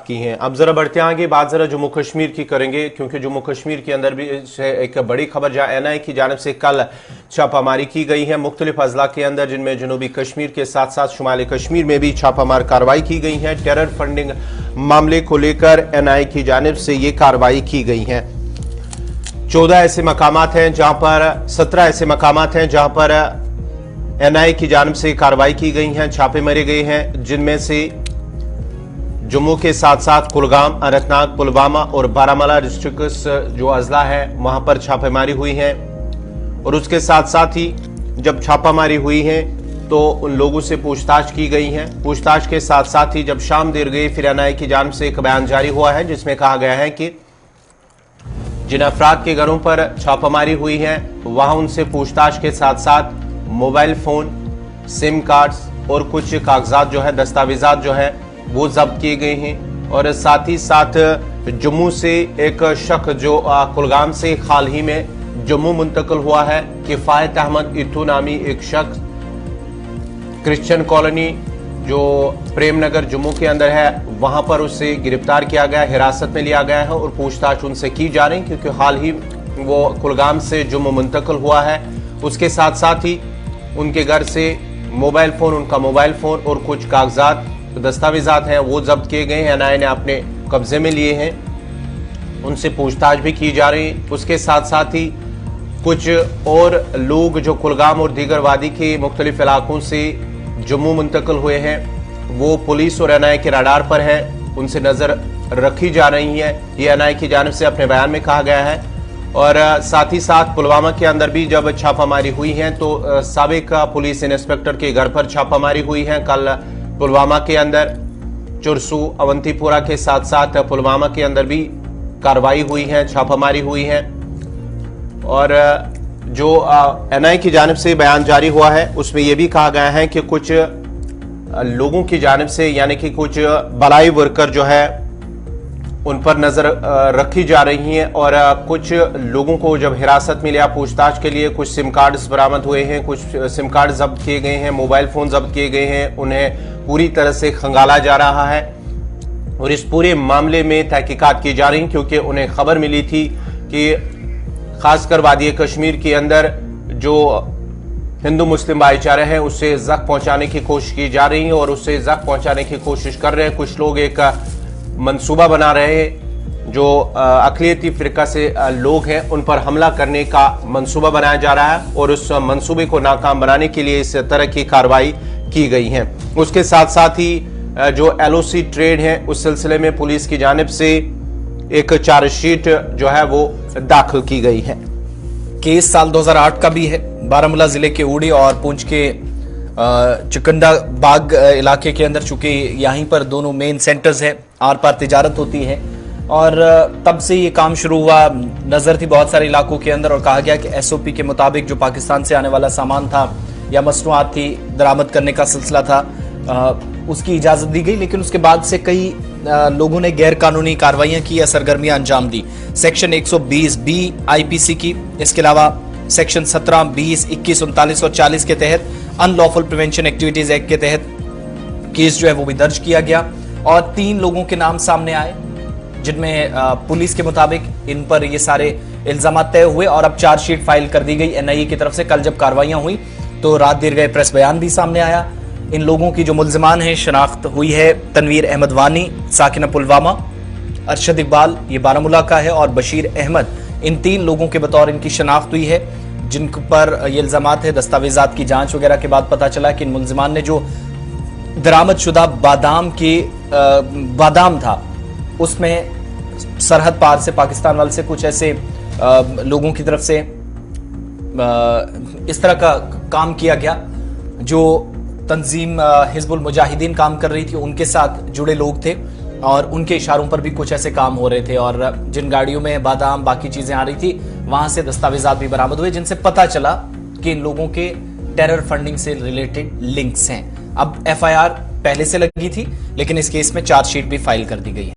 की हैं। अब जरा बढ़ते आगे, बात जरा जम्मू कश्मीर की करेंगे, क्योंकि जम्मू कश्मीर के अंदर भी एक बड़ी खबर जहां एनआई की जानिब से कल छापामारी की गई है मुख्तलिफ अजला के अंदर, जिनमें जनूबी कश्मीर के साथ साथ शुमाली कश्मीर में भी छापामार कार्रवाई की गई है। टेरर फंडिंग मामले को लेकर एनआई की जानिब से ये कार्रवाई की गई है। 14 ऐसे मकामात हैं जहां पर 17 ऐसे मकामात हैं जहां पर एनआई की जानिब से कार्रवाई की गई हैं, छापे मारे गए हैं, जिनमें से जम्मू के साथ साथ कुलगाम, अनंतनाग, पुलवामा और बारामूला डिस्ट्रिक्ट्स जो अजला है वहां पर छापेमारी हुई है। और उसके साथ साथ ही जब छापामारी हुई है तो उन लोगों से पूछताछ की गई है। पूछताछ के साथ साथ ही जब शाम देर गई फिर एनआई की जानिब से एक बयान जारी हुआ है, जिसमें कहा गया है कि जिन अफराद के घरों पर छापामारी हुई है वहां उनसे पूछताछ के साथ साथ मोबाइल फोन, सिम कार्ड्स और कुछ कागजात जो है, दस्तावेजात जो है वो जब्त किए गए हैं। और साथ ही साथ जम्मू से एक शख्स जो कुलगाम से हाल ही में जम्मू मुंतकिल हुआ है, किफायत अहमद इत्तू नामी एक शख्स, क्रिश्चियन कॉलोनी जो प्रेम नगर जम्मू के अंदर है वहां पर उससे गिरफ्तार किया गया, हिरासत में लिया गया है और पूछताछ उनसे की जा रही, क्योंकि हाल ही वो कुलगाम से जम्मू मुंतकिल हुआ है। उसके साथ साथ ही उनके घर से मोबाइल फोन, उनका मोबाइल फोन और कुछ कागजात, दस्तावेजात हैं वो जब्त किए गए हैं, एनआई ने अपने कब्जे में लिए हैं, उनसे पूछताछ भी की जा रही है। उसके साथ साथ ही कुछ और लोग जो कुलगाम और दीगर वादी के मुख्तलिफ इलाकों से जम्मू मुंतकिल हुए हैं वो पुलिस और एनआई के रडार पर हैं, उनसे नजर रखी जा रही है, ये एनआई की जानिब से अपने बयान में कहा गया है। और साथ ही साथ पुलवामा के अंदर भी जब छापामारी हुई है तो साबिक पुलिस इंस्पेक्टर के घर पर छापामारी हुई है। कल पुलवामा के अंदर चुरसू, अवंतीपुरा के साथ साथ पुलवामा के अंदर भी कार्रवाई हुई है, छापामारी हुई है। और जो एनआई की जानिब से बयान जारी हुआ है उसमें यह भी कहा गया है कि कुछ लोगों की जानिब से, यानी कि कुछ भलाई वर्कर जो है उन पर नजर रखी जा रही है। और कुछ लोगों को जब हिरासत में लिया पूछताछ के लिए, कुछ सिम कार्ड्स बरामद हुए हैं, कुछ सिम कार्ड जब्त किए गए हैं, मोबाइल फोन जब्त किए गए हैं, उन्हें पूरी तरह से खंगाला जा रहा है। और इस पूरे मामले में तहकीकात की जा रही, क्योंकि उन्हें खबर मिली थी कि खासकर वादी कश्मीर के अंदर जो हिंदू मुस्लिम भाईचारा है उससे जख्म पहुंचाने की कोशिश की जा रही है और उससे जख्म पहुंचाने की कोशिश कर रहे हैं कुछ लोग। एक मंसूबा बना रहे हैं, जो अक़लियती फ़िरका से लोग हैं उन पर हमला करने का मंसूबा बनाया जा रहा है और उस मंसूबे को नाकाम बनाने के लिए इस तरह की कार्रवाई की गई है। उसके साथ साथ ही जो एलओसी ट्रेड है उस सिलसिले में पुलिस की जानिब से एक चार्जशीट जो है वो दाखिल की गई है। केस साल 2008 का भी है। बारामूला जिले के उड़ी और पूंछ के चिकंडा बाग इलाके के अंदर, चूंकि यहीं पर दोनों मेन सेंटर्स हैं, आर पार तिजारत होती है और तब से ये काम शुरू हुआ। नजर थी बहुत सारे इलाकों के अंदर और कहा गया कि एसओपी के मुताबिक जो पाकिस्तान से आने वाला सामान था या मसनूआत थी, दरामद करने का सिलसिला था, उसकी इजाजत दी गई। लेकिन उसके बाद से कई लोगों ने गैर कानूनी कार्रवाइयां की या सरगर्मियां अंजाम दी। सेक्शन 120 बी आईपीसी की, इसके अलावा सेक्शन 17, 20, 21, 39 और 40 के तहत अनलॉफुल प्रिवेंशन एक्टिविटीज एक्ट के तहत केस जो है वो भी दर्ज किया गया और 3 लोगों के नाम सामने आए, जिनमें पुलिस के मुताबिक इन पर ये सारे इल्जाम तय हुए और अब चार्जशीट फाइल कर दी गई एनआईए की तरफ से। कल जब कार्रवाइयां हुई तो रात देर गए प्रेस बयान भी सामने आया। इन लोगों की जो मुल्जिमान है शनाख्त हुई है। तनवीर अहमद वानी, साकिना पुलवामा, अरशद इकबाल ये बारामूला का है और बशीर अहमद, इन 3 लोगों के बतौर इनकी शनाख्त हुई है, जिन पर ये इल्जामात है। दस्तावेजात की जांच वगैरह के बाद पता चला कि इन मुल्जिमान ने जो दरामद शुदा बादाम था उसमें सरहद पार से पाकिस्तान वाले से कुछ ऐसे लोगों की तरफ से इस तरह का काम किया गया जो तंजीम हिजबुल मुजाहिदीन काम कर रही थी, उनके साथ जुड़े लोग थे और उनके इशारों पर भी कुछ ऐसे काम हो रहे थे। और जिन गाड़ियों में बादाम बाकी चीजें आ रही थी वहां से दस्तावेजात भी बरामद हुए, जिनसे पता चला कि इन लोगों के टेरर फंडिंग से रिलेटेड लिंक्स हैं। अब एफआईआर पहले से लगी थी लेकिन इस केस में चार्जशीट भी फाइल कर दी गई है।